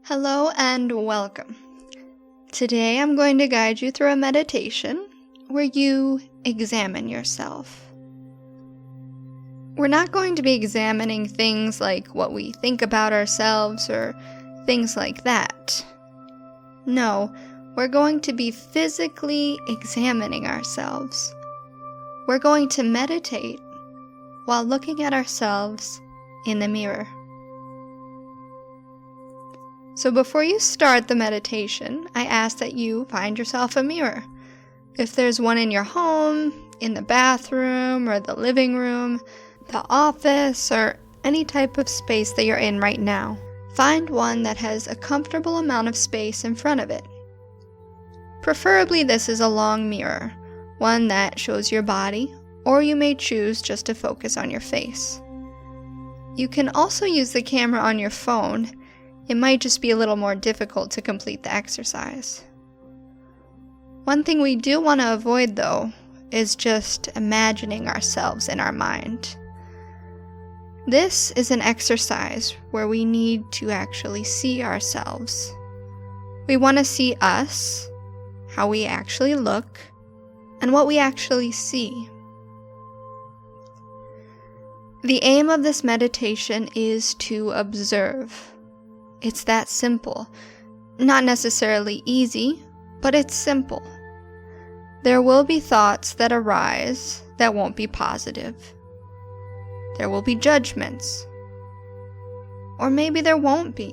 Hello and welcome. Today I'm going to guide you through a meditation where you examine yourself. We're not going to be examining things like what we think about ourselves or things like that. No, we're going to be physically examining ourselves. We're going to meditate while looking at ourselves in the mirror. So before you start the meditation, I ask that you find yourself a mirror. If there's one in your home, in the bathroom, or the living room, the office, or any type of space that you're in right now, find one that has a comfortable amount of space in front of it. Preferably this is a long mirror, one that shows your body, or you may choose just to focus on your face. You can also use the camera on your phone. It might just be a little more difficult to complete the exercise. One thing we do want to avoid, though, is just imagining ourselves in our mind. This is an exercise where we need to actually see ourselves. We want to see us, how we actually look, and what we actually see. The aim of this meditation is to observe. It's that simple. Not necessarily easy, but it's simple. There will be thoughts that arise that won't be positive. There will be judgments. Or maybe there won't be.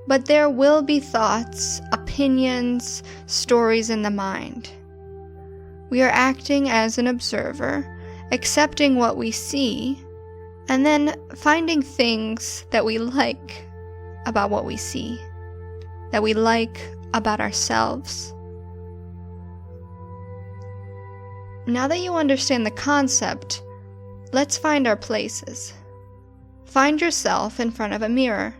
But there will be thoughts, opinions, stories in the mind. We are acting as an observer, accepting what we see, and then finding things that we like about what we see, that we like about ourselves. Now that you understand the concept, let's find our places. Find yourself in front of a mirror.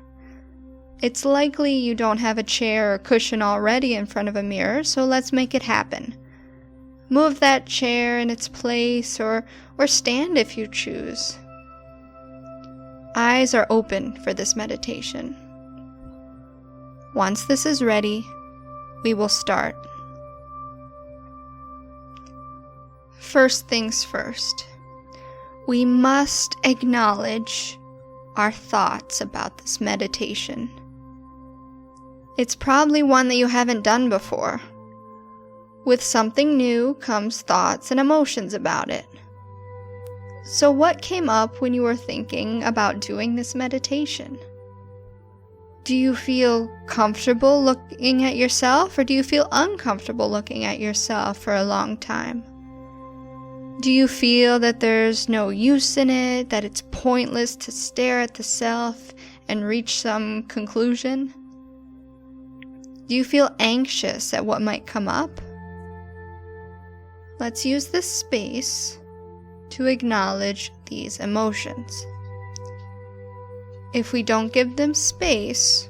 It's likely you don't have a chair or cushion already in front of a mirror, so let's make it happen. Move that chair in its place or stand if you choose. Eyes are open for this meditation. Once this is ready, we will start. First things first, we must acknowledge our thoughts about this meditation. It's probably one that you haven't done before. With something new comes thoughts and emotions about it. So what came up when you were thinking about doing this meditation? Do you feel comfortable looking at yourself, or do you feel uncomfortable looking at yourself for a long time? Do you feel that there's no use in it, that it's pointless to stare at the self and reach some conclusion? Do you feel anxious at what might come up? Let's use this space to acknowledge these emotions. If we don't give them space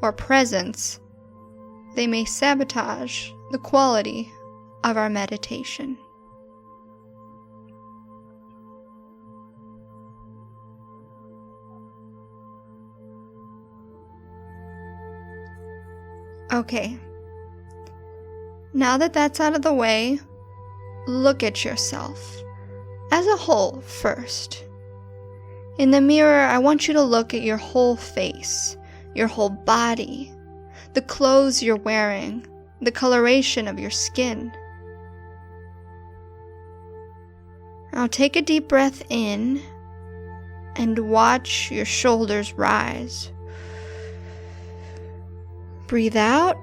or presence, they may sabotage the quality of our meditation. Okay, now that that's out of the way, look at yourself as a whole first. In the mirror, I want you to look at your whole face, your whole body, the clothes you're wearing, the coloration of your skin. Now take a deep breath in and watch your shoulders rise. Breathe out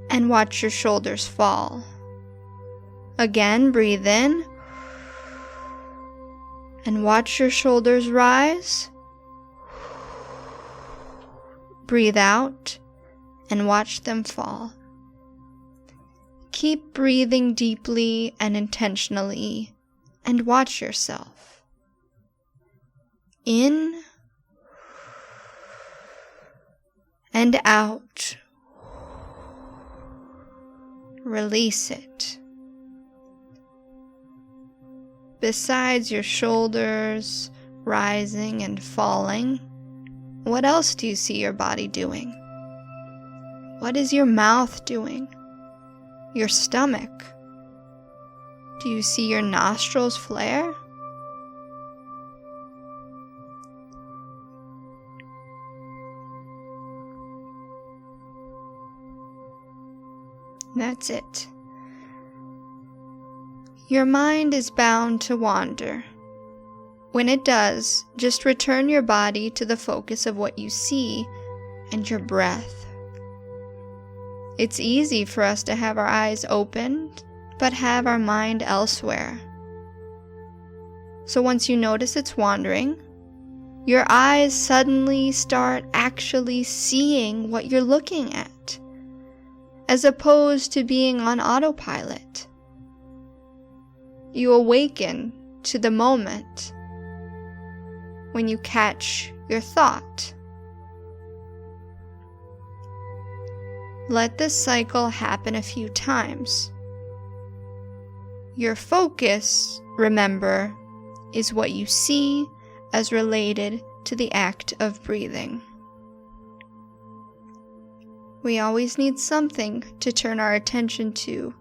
and watch your shoulders fall. Again, breathe in and watch your shoulders rise. Breathe out and watch them fall. Keep breathing deeply and intentionally and watch yourself. In and out. Release it. Besides your shoulders rising and falling, What else do you see your body doing? What is your mouth doing? Your stomach? Do you see your nostrils flare? That's it. Your mind is bound to wander. When it does, just return your body to the focus of what you see and your breath. It's easy for us to have our eyes opened, but have our mind elsewhere. So once you notice it's wandering, your eyes suddenly start actually seeing what you're looking at, as opposed to being on autopilot. You awaken to the moment when you catch your thought. Let this cycle happen a few times. Your focus, remember, is what you see as related to the act of breathing. We always need something to turn our attention to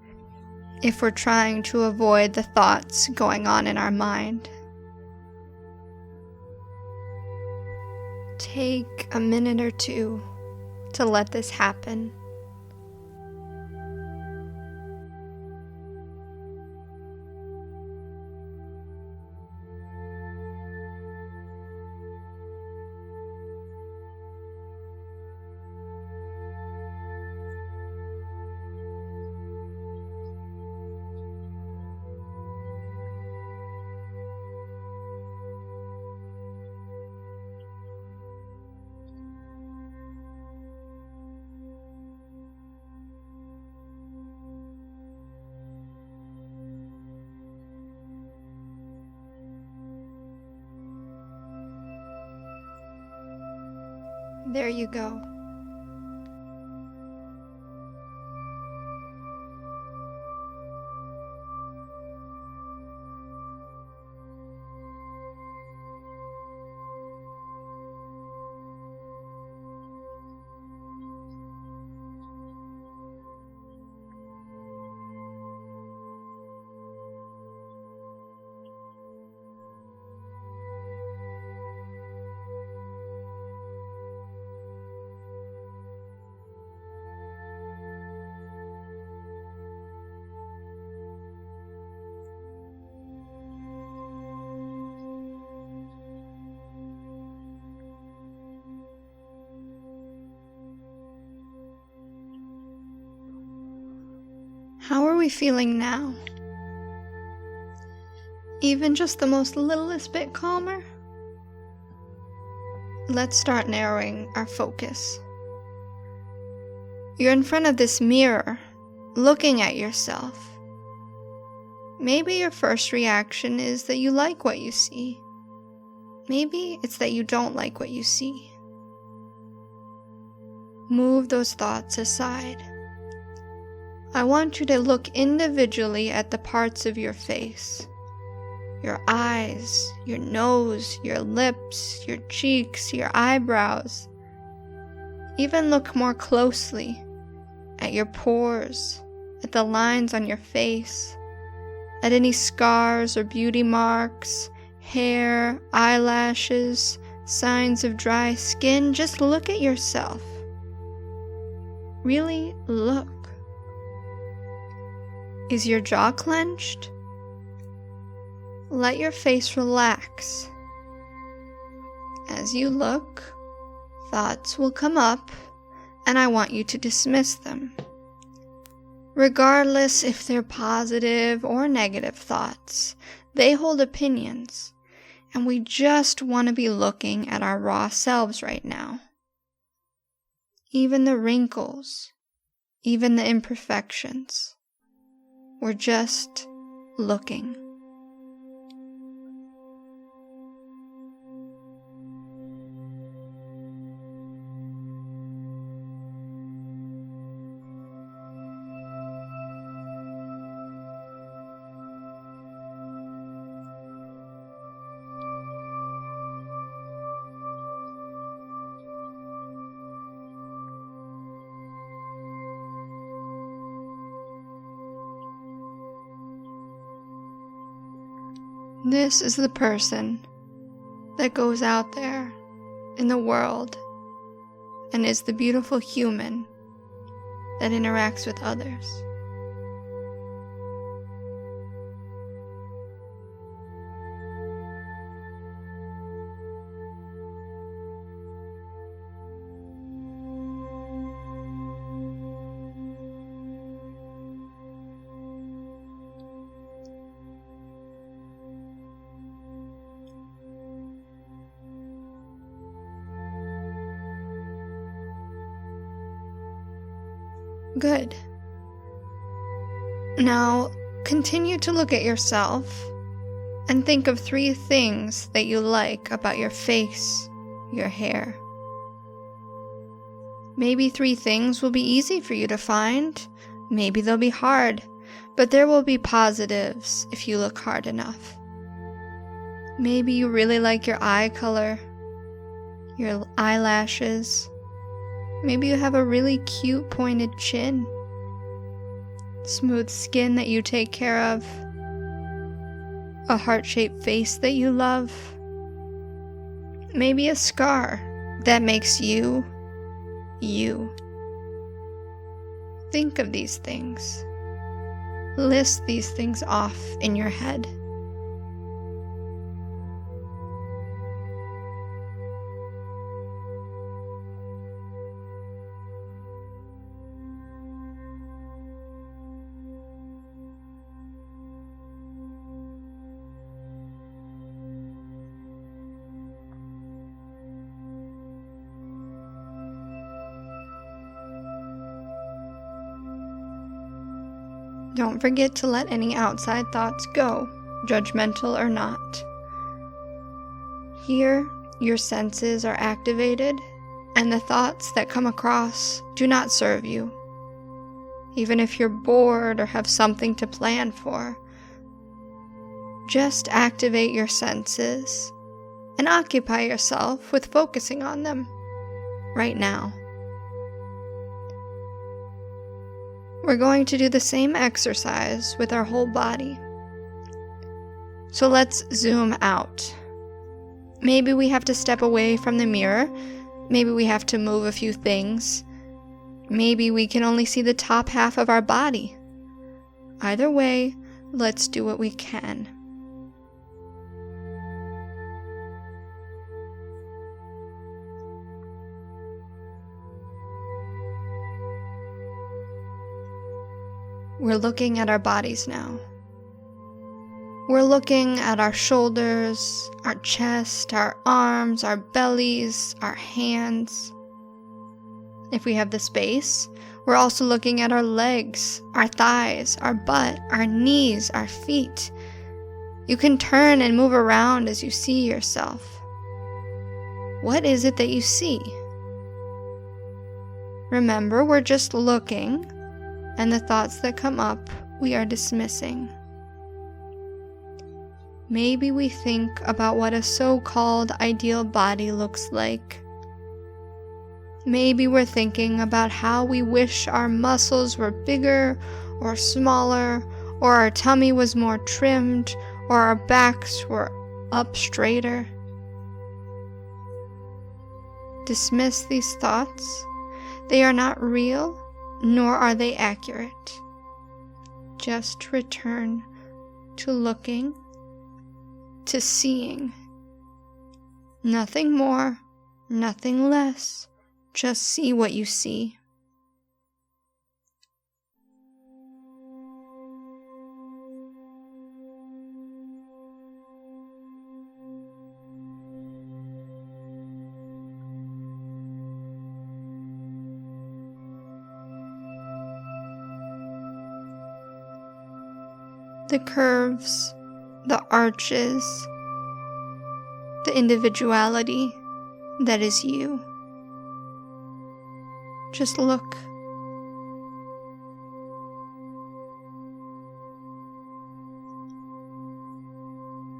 if we're trying to avoid the thoughts going on in our mind. Take a minute or two to let this happen. There you go. How are we feeling now? Even just the most littlest bit calmer? Let's start narrowing our focus. You're in front of this mirror, looking at yourself. Maybe your first reaction is that you like what you see. Maybe it's that you don't like what you see. Move those thoughts aside. I want you to look individually at the parts of your face. Your eyes, your nose, your lips, your cheeks, your eyebrows. Even look more closely at your pores, at the lines on your face, at any scars or beauty marks, hair, eyelashes, signs of dry skin. Just look at yourself. Really look. Is your jaw clenched? Let your face relax. As you look, thoughts will come up, and I want you to dismiss them. Regardless if they're positive or negative thoughts, they hold opinions, and we just want to be looking at our raw selves right now. Even the wrinkles, even the imperfections. We're just looking. This is the person that goes out there in the world and is the beautiful human that interacts with others. Good. Now, continue to look at yourself and think of 3 things that you like about your face, your hair. Maybe 3 things will be easy for you to find. Maybe they'll be hard, but there will be positives if you look hard enough. Maybe you really like your eye color, your eyelashes. Maybe you have a really cute pointed chin, smooth skin that you take care of, a heart-shaped face that you love, maybe a scar that makes you, you. Think of these things. List these things off in your head. Don't forget to let any outside thoughts go, judgmental or not. Here, your senses are activated, and the thoughts that come across do not serve you. Even if you're bored or have something to plan for, just activate your senses and occupy yourself with focusing on them right now. We're going to do the same exercise with our whole body. So let's zoom out. Maybe we have to step away from the mirror. Maybe we have to move a few things. Maybe we can only see the top half of our body. Either way, let's do what we can. We're looking at our bodies now. We're looking at our shoulders, our chest, our arms, our bellies, our hands. If we have the space, we're also looking at our legs, our thighs, our butt, our knees, our feet. You can turn and move around as you see yourself. What is it that you see? Remember, we're just looking, and the thoughts that come up, we are dismissing. Maybe we think about what a so-called ideal body looks like. Maybe we're thinking about how we wish our muscles were bigger or smaller, or our tummy was more trimmed, or our backs were up straighter. Dismiss these thoughts. They are not real, nor are they accurate. Just return to looking, to seeing. Nothing more, nothing less. Just see what you see. The curves, the arches, the individuality that is you. Just look.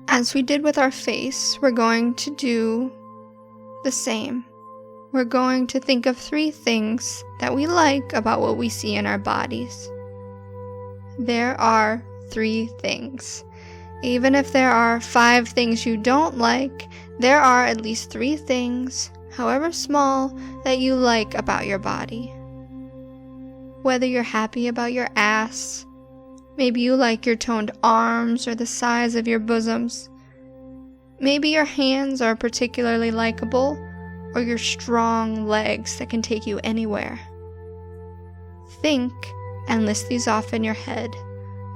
As we did with our face, we're going to do the same. We're going to think of 3 things that we like about what we see in our bodies. There are 3 things. Even if there are 5 things you don't like, there are at least 3 things, however small, that you like about your body. Whether you're happy about your ass, maybe you like your toned arms or the size of your bosoms. Maybe your hands are particularly likable, or your strong legs that can take you anywhere. Think and list these off in your head,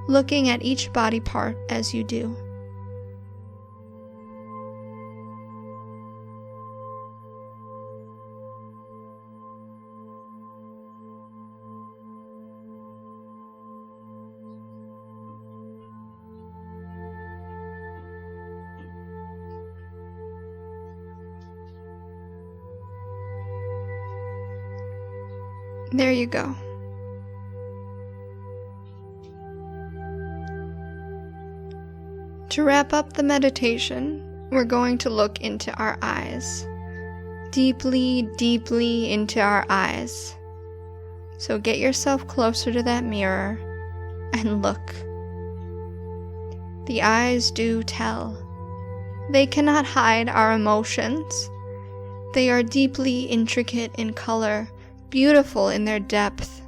looking at each body part as you do. There you go. To wrap up the meditation, we're going to look into our eyes. Deeply, deeply into our eyes. So get yourself closer to that mirror and look. The eyes do tell. They cannot hide our emotions. They are deeply intricate in color, beautiful in their depth.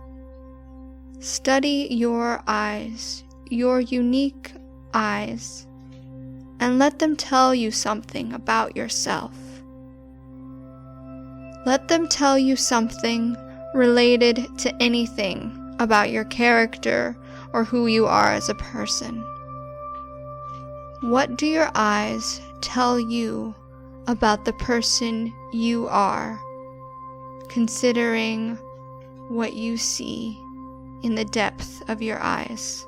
Study your eyes, your unique eyes, and let them tell you something about yourself. Let them tell you something related to anything about your character or who you are as a person. What do your eyes tell you about the person you are, considering what you see in the depth of your eyes?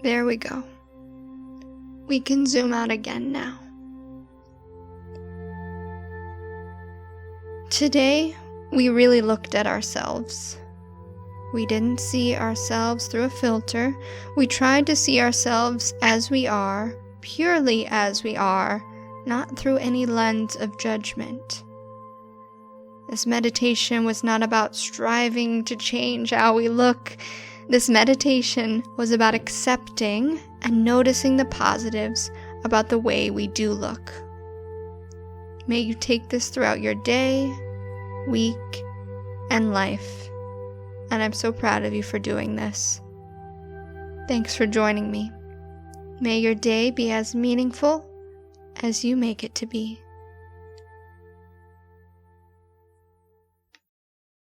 There we go. We can zoom out again now. Today, we really looked at ourselves. We didn't see ourselves through a filter. We tried to see ourselves as we are, purely as we are, not through any lens of judgment. This meditation was not about striving to change how we look. This meditation was about accepting and noticing the positives about the way we do look. May you take this throughout your day, week, and life. And I'm so proud of you for doing this. Thanks for joining me. May your day be as meaningful as you make it to be.